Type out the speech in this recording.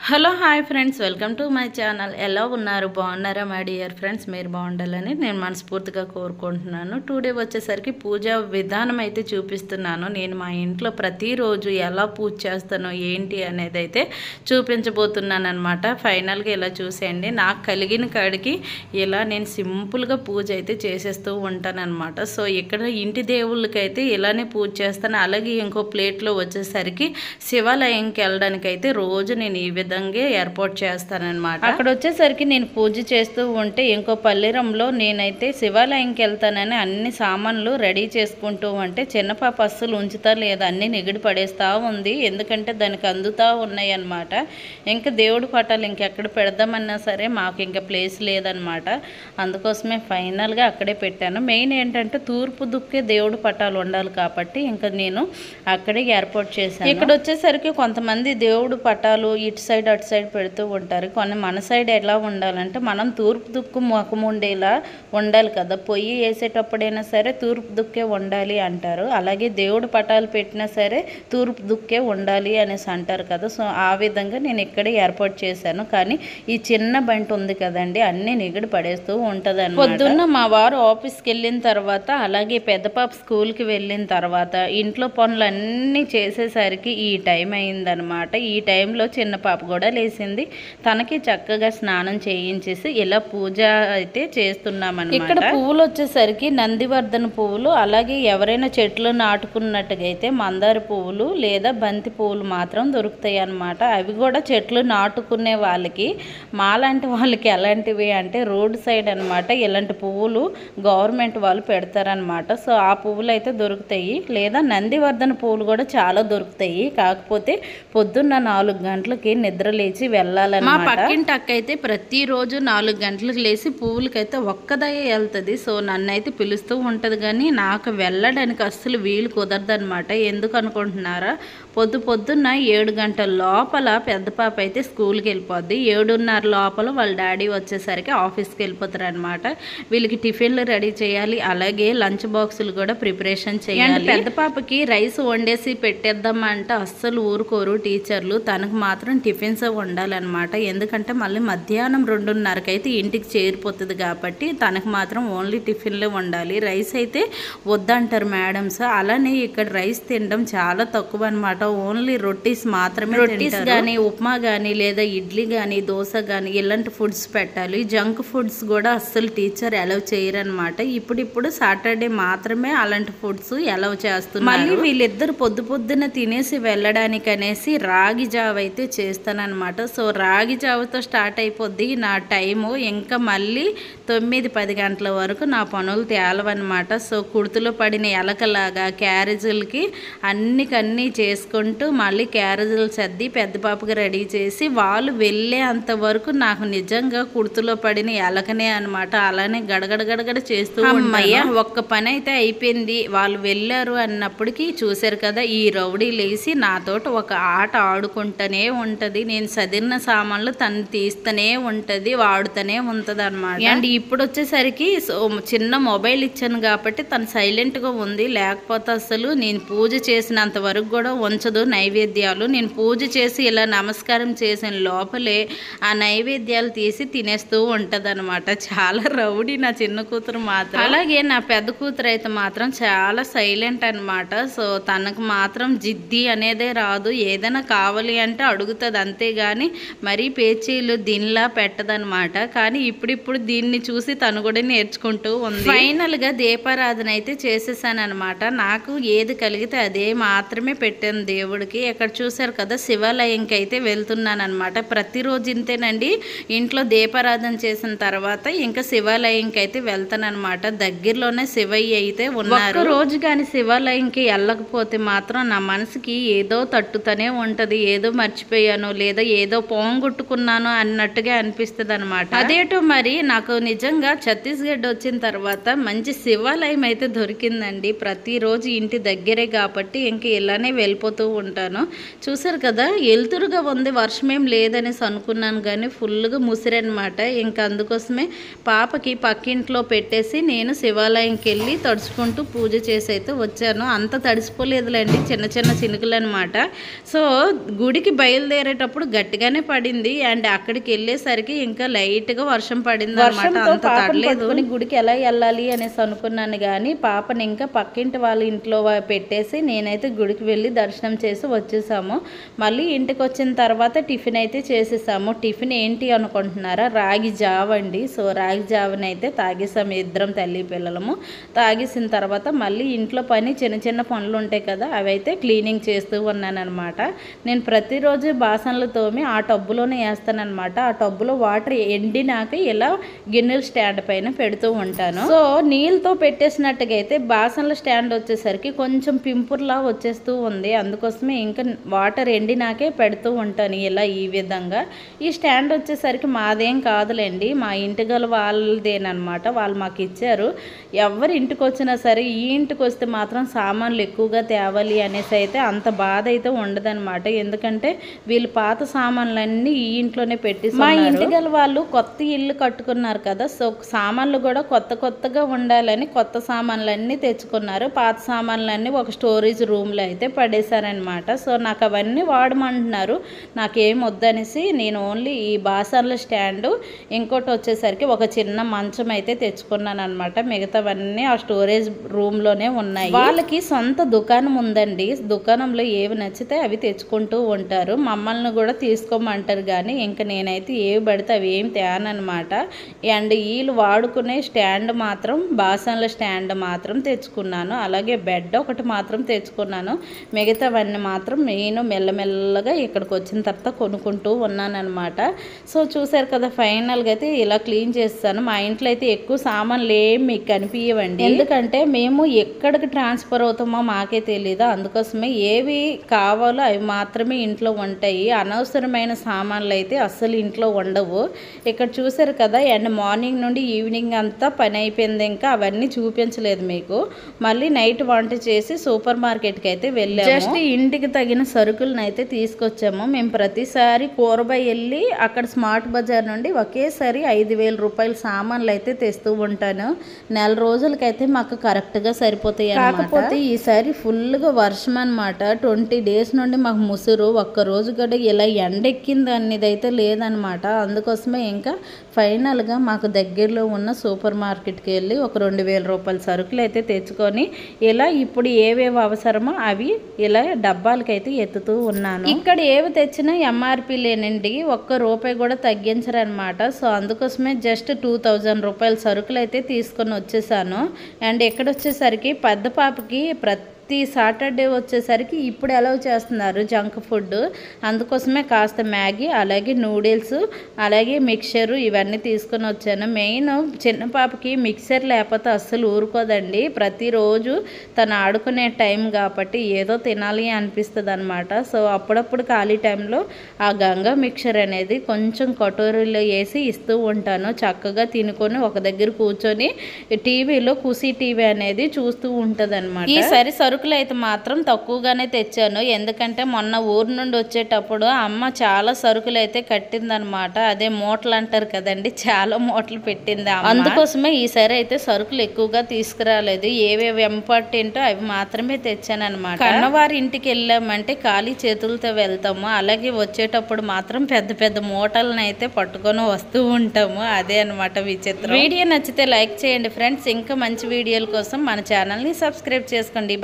Hello hi friends, welcome to my channel. ఎలా ఉన్నారు? బాగున్నారా మై డియర్ ఫ్రెండ్స్? మీరు బాగుండాలని నేను మనస్ఫూర్తిగా కోరుకుంటున్నాను. టుడే వచ్చేసరికి పూజ విధానం అయితే చూపిస్తున్నాను. నేను మా ఇంట్లో ప్రతిరోజు ఎలా పూజ చేస్తానో ఏంటి అనేది అయితే చూపించబోతున్నాను అనమాట. ఫైనల్గా ఇలా చూసేయండి. నాకు కలిగిన కాడికి ఇలా నేను సింపుల్గా పూజ అయితే చేసేస్తూ ఉంటానన్నమాట. సో ఇక్కడ ఇంటి దేవుళ్ళకైతే ఇలానే పూజ చేస్తాను. అలాగే ఇంకో ప్లేట్లో వచ్చేసరికి శివాలయంకి వెళ్ళడానికి అయితే రోజు నేను ఈ విధంగా ఏర్పాటు చేస్తానన్నమాట. అక్కడ వచ్చేసరికి నేను పూజ చేస్తూ ఉంటే ఇంకో పల్లెరంలో నేనైతే శివాలయంకి వెళ్తానని అన్ని సామాన్లు రెడీ చేసుకుంటూ ఉంటే చిన్న పాప అస్సలు ఉంచుతా లేదా అన్ని నిగిడి పడేస్తూ ఉంది. ఎందుకంటే దానికి అందుతూ ఉన్నాయి అన్నమాట. ఇంకా దేవుడి పటాలు ఇంకెక్కడ పెడదామన్నా సరే మాకు ఇంకా ప్లేస్ లేదనమాట. అందుకోసమే ఫైనల్గా అక్కడే పెట్టాను. మెయిన్ ఏంటంటే తూర్పు దుక్కే దేవుడి పటాలు ఉండాలి కాబట్టి ఇంకా నేను అక్కడే ఏర్పాటు చేశాను. ఇక్కడ వచ్చేసరికి కొంతమంది దేవుడు పటాలు ఇటు సైడ్ అటు సైడ్ పెడుతూ ఉంటారు. కొన్ని మన సైడ్ ఎలా ఉండాలంటే మనం తూర్పు దుక్కు ముఖం ఉండేలా ఉండాలి కదా. పొయ్యి వేసేటప్పుడైనా సరే తూర్పు దుక్కే ఉండాలి అంటారు. అలాగే దేవుడు పటాలు పెట్టినా సరే తూర్పు దుక్కే ఉండాలి అనేసి అంటారు కదా. సో ఆ విధంగా నేను ఇక్కడే ఏర్పాటు చేశాను. కానీ ఈ చిన్న బంటి ఉంది కదండి, అన్నీ నిగిడి పడేస్తూ ఉంటుంది అన్నమాట. పొద్దున్న మా వారు ఆఫీస్కి వెళ్ళిన తర్వాత అలాగే పెద్ద పాప స్కూల్కి వెళ్ళిన తర్వాత ఇంట్లో పనులన్నీ చేసేసరికి ఈ టైం అయిందనమాట. ఈ టైంలో చిన్న పాప కూడా లేచింది. తనకి చక్కగా స్నానం చేయించేసి ఇలా పూజ అయితే చేస్తున్నామన్నమాట. ఇక్కడ పువ్వులు వచ్చేసరికి నందివర్ధన పువ్వులు, అలాగే ఎవరైనా చెట్లు నాటుకున్నట్టుగా అయితే మందార పువ్వులు లేదా బంతి పువ్వులు మాత్రం దొరుకుతాయి అన్నమాట. అవి కూడా చెట్లు నాటుకునే వాళ్ళకి, మాలాంటి వాళ్ళకి ఎలాంటివి అంటే రోడ్ సైడ్ అనమాట ఇలాంటి పువ్వులు గవర్నమెంట్ వాళ్ళు పెడతారనమాట. సో ఆ పువ్వులు అయితే దొరుకుతాయి. లేదా నందివర్ధన పువ్వులు కూడా చాలా దొరుకుతాయి. కాకపోతే పొద్దున్న 4 గంటలకి నిద్ర లేచి వెళ్ళాలన్నమాట. మా పక్కింటి అక్క అయితే ప్రతిరోజు 4 గంటలకు లేచి పువ్వులకైతే ఒక్కదయ్యే వెళ్తుంది. సో నన్ను అయితే పిలుస్తూ ఉంటుంది, కానీ నాకు వెళ్ళడానికి అస్సలు వీలు కుదరదనమాట. ఎందుకు అనుకుంటున్నారా? పొద్దున్న 7 గంటల లోపల పెద్ద పాప అయితే స్కూల్కి వెళ్ళిపోద్ది. 7:30 లోపల వాళ్ళ డాడీ వచ్చేసరికి ఆఫీస్కి వెళ్ళిపోతారు అనమాట. వీళ్ళకి టిఫిన్లు రెడీ చేయాలి, అలాగే లంచ్ బాక్సులు కూడా ప్రిపరేషన్ చేయాలి. పెద్ద పాపకి రైస్ వండేసి పెట్టేద్దామంటే అస్సలు ఊరుకోరు టీచర్లు. తనకు మాత్రం టిఫిన్స్ వండాలన్నమాట. ఎందుకంటే మళ్ళీ మధ్యాహ్నం 2:30కి అయితే ఇంటికి చేరిపోతుంది కాబట్టి తనకు మాత్రం ఓన్లీ టిఫిన్లే వండాలి. రైస్ అయితే వద్దంటారు మేడమ్స్. అలానే ఇక్కడ రైస్ తినడం చాలా తక్కువ అనమాట. ఓన్లీ రొటీస్ మాత్రమే. రొటీస్ కానీ ఉప్మా కానీ లేదా ఇడ్లీ కానీ దోశ కానీ ఇలాంటి ఫుడ్స్ పెట్టాలి. జంక్ ఫుడ్స్ కూడా అస్సలు టీచర్ అలౌ చేయరనమాట. ఇప్పుడు సాటర్డే మాత్రమే అలాంటి ఫుడ్స్ అలౌ చేస్తున్నారు. మళ్ళీ వీళ్ళిద్దరు పొద్దున తినేసి వెళ్ళడానికి అనేసి రాగి జావ అయితే చేస్తానన్నమాట. సో రాగి జావతో స్టార్ట్ అయిపోద్ది నా టైము. ఇంకా మళ్ళీ 9-10 గంటల వరకు నా పనులు తేలవన్నమాట. సో కుర్తులో పడిన ఎలకలాగా క్యారేజీలకి అన్నీ చేసుకుంటూ మళ్ళీ క్యారేజీలు సర్ది పెద్ద పాపకి రెడీ చేసి వాళ్ళు వెళ్ళే అంతవరకు నాకు నిజంగా కుర్తులో పడిన ఎలకనే అనమాట. అలానే గడగడ చేస్తూ అమ్మయ్య ఒక్క పని అయితే అయిపోయింది. వాళ్ళు వెళ్ళారు అన్నప్పటికీ చూశారు కదా, ఈ రౌడీ లేచి నాతోటి ఒక ఆట ఆడుకుంటూనే ఉంటుంది. నేను సదిరిన సామాన్లు తను తీస్తూనే ఉంటుంది, వాడుతూనే ఉంటుంది అనమాట. అండ్ ఇప్పుడు వచ్చేసరికి చిన్న మొబైల్ ఇచ్చాను కాబట్టి తను సైలెంట్గా ఉంది. లేకపోతే అసలు నేను పూజ చేసినంత వరకు కూడా ఉంచదు నైవేద్యాలు. నేను పూజ చేసి ఇలా నమస్కారం చేసిన లోపలే ఆ నైవేద్యాలు తీసి తినేస్తూ ఉంటుంది అనమాట. చాలా రౌడీ నా చిన్న కూతురు మాత్రం. అలాగే నా పెద్ద కూతురు అయితే మాత్రం చాలా సైలెంట్ అనమాట. సో తనకు మాత్రం జిద్ది అనేదే రాదు. ఏదైనా కావాలి అంటే అడుగుతుంది, అంతేగాని మరీ పేచీలు దీనిలా పెట్టదనమాట. కానీ ఇప్పుడు దీన్ని చూసి తను కూడా నేర్చుకుంటూ ఉంది. ఫైనల్గా దీపారాధన అయితే చేసేసాను అనమాట. నాకు ఏది కలిగితే అదే మాత్రమే పెట్టాను దేవుడికి. ఇక్కడ చూసారు కదా, శివాలయంకి అయితే వెళ్తున్నాను అనమాట. ప్రతిరోజు ఇంతేనండి. ఇంట్లో దీపారాధన చేసిన తర్వాత ఇంకా శివాలయంకి అయితే వెళ్తాను అనమాట. దగ్గరలోనే శివయ్య అయితే ఉన్నారు. రోజు కానీ శివాలయంకి వెళ్ళకపోతే మాత్రం నా మనసుకి ఏదో తట్టుతూనే ఉంటుంది. ఏదో మర్చిపోయాను లేదా ఏదో పోంగొట్టుకున్నాను అన్నట్టుగా అనిపిస్తుంది అనమాట. అదేటో మరి నాకు నిజంగా ఛత్తీస్గఢ్ వచ్చిన తర్వాత మంచి శివాలయం అయితే దొరికిందండి. ప్రతిరోజు ఇంటి దగ్గరే కాబట్టి ఇంక ఇలానే వెళ్ళిపోతూ అయిపోతూ ఉంటాను. చూసారు కదా, ఎలుతురుగా ఉంది, వర్షం ఏం లేదనేసి అనుకున్నాను కానీ ఫుల్గా ముసిరనమాట. ఇంకా అందుకోసమే పాపకి పక్కింట్లో పెట్టేసి నేను శివాలయంకి వెళ్ళి తడుచుకుంటూ పూజ చేసి అయితే వచ్చాను. అంత తడిసిపోలేదులేండి, చిన్న చిన్న చినుకులు అనమాట. సో గుడికి బయలుదేరేటప్పుడు గట్టిగానే పడింది, అండ్ అక్కడికి వెళ్ళేసరికి ఇంకా లైట్గా వర్షం పడింది అనమాట. అంత తడలేదు. గుడికి ఎలా వెళ్ళాలి అనేసి అనుకున్నాను కానీ పాపని ఇంకా పక్కింటి వాళ్ళ ఇంట్లో పెట్టేసి నేనైతే గుడికి వెళ్ళి దర్శనం చేసి వచ్చేసాము. మళ్ళీ ఇంటికి వచ్చిన తర్వాత టిఫిన్ అయితే చేసేసాము. టిఫిన్ ఏంటి అనుకుంటున్నారా, రాగి జావ అండి. సో రాగి జావని అయితే తాగేసాము ఇద్దరం తల్లి పిల్లలము. తాగేసిన తర్వాత మళ్ళీ ఇంట్లో పని చిన్న చిన్న పనులు ఉంటాయి కదా, అవి అయితే క్లీనింగ్ చేస్తూ ఉన్నాను అనమాట. నేను ప్రతిరోజు బాసనలు తోమి ఆ టబ్బులోనే వేస్తానమాట. ఆ టబ్బులో వాటర్ ఎండినాక ఇలా గిన్నెల స్టాండ్ పైన పెడుతూ ఉంటాను. సో నీళ్ళతో పెట్టేసినట్టుగా అయితే బాసనల స్టాండ్ వచ్చేసరికి కొంచెం పింపుర్లా వచ్చేస్తూ ఉంది. అందుకోసమే ఇంకా వాటర్ ఎండినాకే పెడుతూ ఉంటాను ఇలా ఈ విధంగా. ఈ స్టాండ్ వచ్చేసరికి మాదేం కాదులేండి, మా ఇంటి గల వాళ్ళదేనమాట. వాళ్ళు మాకు ఇచ్చారు. ఎవరి ఇంటికి వచ్చినా సరే ఈ ఇంటికి వస్తే మాత్రం సామాన్లు ఎక్కువగా తేవాలి అనేసి అయితే అంత బాధ అయితే ఉండదన్నమాట. ఎందుకంటే వీళ్ళు పాత సామాన్లన్నీ ఈ ఇంట్లోనే పెట్టి, మా ఇంటి గల వాళ్ళు కొత్త ఇల్లు కట్టుకున్నారు కదా, సో సామాన్లు కూడా కొత్తగా ఉండాలని కొత్త సామాన్లన్నీ తెచ్చుకున్నారు. పాత సామాన్లన్నీ ఒక స్టోరేజ్ రూమ్లో అయితే పడేశారనమాట. సో నాకు అవన్నీ వాడమంటున్నారు. నాకేం వద్దనేసి నేను ఓన్లీ ఈ బాసన్ల స్టాండు, ఇంకోటి వచ్చేసరికి ఒక చిన్న మంచం అయితే తెచ్చుకున్నాను అనమాట. మిగతావన్నీ ఆ స్టోరేజ్ రూమ్లోనే ఉన్నాయి. వాళ్ళకి సొంత దుకాణం ఉందండి. దుకాణంలో ఏవి నచ్చితే అవి తెచ్చుకుంటూ ఉంటారు. మమ్మల్ని కూడా తీసుకోమంటారు కానీ ఇంకా నేనైతే ఏవి పడితే అవి ఏం తేననమాట. అండ్ వీళ్ళు వాడుకునే స్టాండ్ మాత్రం, బాసన్ల స్టాండ్ మాత్రం తెచ్చుకున్నాను. అలాగే బెడ్ ఒకటి మాత్రం తెచ్చుకున్నాను. మిగతావన్నీ మాత్రం నేను మెల్లమెల్లగా ఇక్కడికి వచ్చిన తర్వాత కొనుక్కుంటూ ఉన్నాను అనమాట. సో చూసారు కదా, ఫైనల్గా అయితే ఇలా క్లీన్ చేస్తాను. మా ఇంట్లో అయితే ఎక్కువ సామాన్లు ఏం మీకు కనిపించవండి, ఎందుకంటే మేము ఎక్కడికి ట్రాన్స్ఫర్ అవుతామో మాకే తెలీదు. అందుకోసమే ఏవి కావాలో అవి మాత్రమే ఇంట్లో ఉంటాయి. అనవసరమైన సామాన్లు అయితే అస్సలు ఇంట్లో ఉండవు. ఇక్కడ చూసారు కదా, అండ్ మార్నింగ్ నుండి ఈవినింగ్ అంతా పని అయిపోయింది. ఇంకా అవన్నీ చూపించలేదు మీకు. మళ్ళీ నైట్ వంట చేసి సూపర్ మార్కెట్కి అయితే వెళ్ళాము. జస్ట్ ఇంటికి తగిన సరుకులను అయితే తీసుకొచ్చాము. మేము ప్రతిసారి కూరబాయ్ వెళ్ళి అక్కడ స్మార్ట్ బజార్ నుండి ఒకేసారి 5,000 రూపాయల సామాన్లు అయితే తెస్తూ ఉంటాను. నెల రోజులకైతే మాకు కరెక్ట్గా సరిపోతాయి. కాకపోతే ఈసారి ఫుల్గా వర్షం అనమాట. 20 డేస్ నుండి మాకు ముసురు, ఒక్కరోజు కూడా ఇలా ఎండెక్కింది అనేది అయితే లేదనమాట. అందుకోసమే ఇంకా ఫైనల్గా మాకు దగ్గరలో ఉన్న సూపర్ మార్కెట్కి వెళ్ళి ఒక 2,000 రూపాయల సరుకులు అయితే తెచ్చుకొని ఇలా ఇప్పుడు ఏవేవి అవసరమో అవి ఇలా డబ్బాలకైతే ఎత్తుతూ ఉన్నాను. ఇక్కడ ఏవి తెచ్చినా ఎంఆర్పి లేనండి, ₹1 కూడా తగ్గించరనమాట. సో అందుకోసమే జస్ట్ 2,000 రూపాయల సరుకులు అయితే తీసుకొని వచ్చేసాను. అండ్ ఇక్కడ వచ్చేసరికి పెద్ద పాపకి ప్రతి సాటర్డే వచ్చేసరికి ఇప్పుడు అలౌ చేస్తున్నారు జంక్ ఫుడ్. అందుకోసమే కాస్త మ్యాగీ, అలాగే నూడిల్స్, అలాగే మిక్చరు ఇవన్నీ తీసుకొని వచ్చాను. మెయిన్ చిన్న పాపకి మిక్చర్ లేకపోతే అస్సలు ఊరుకోదండి. ప్రతిరోజు తను ఆడుకునే టైం కాబట్టి ఏదో తినాలి అనిపిస్తుంది అనమాట. సో అప్పుడప్పుడు ఖాళీ టైంలో ఆ గంగా మిక్చర్ అనేది కొంచెం కటోరీలో వేసి ఇస్తూ ఉంటాను. చక్కగా తినుకొని ఒక దగ్గర కూర్చొని టీవీలో కుసి టీవీ అనేది చూస్తూ ఉంటుంది అనమాట. ఈసారి సరుకులు అయితే మాత్రం తక్కువగానే తెచ్చాను. ఎందుకంటే మొన్న ఊరు నుండి వచ్చేటప్పుడు అమ్మ చాలా సరుకులు అయితే కట్టిందనమాట. అదే మూటలు అంటారు కదండి, చాలా మూటలు పెట్టింది. అందుకోసమే ఈసారి అయితే సరుకులు ఎక్కువగా తీసుకురాలేదు. ఏవేవి ఇంపార్టెంటో అవి మాత్రమే తెచ్చాను అనమాట. కన్నవారి ఇంటికి వెళ్ళామంటే ఖాళీ చేతులతో వెళ్తాము. అలాగే వచ్చేటప్పుడు మాత్రం పెద్ద పెద్ద మూటలను అయితే పట్టుకొని వస్తూ ఉంటాము. అదే అనమాట విచిత్రం. వీడియో నచ్చితే లైక్ చేయండి ఫ్రెండ్స్. ఇంకా మంచి వీడియోల కోసం మన ఛానల్ని సబ్స్క్రైబ్ చేసుకోండి.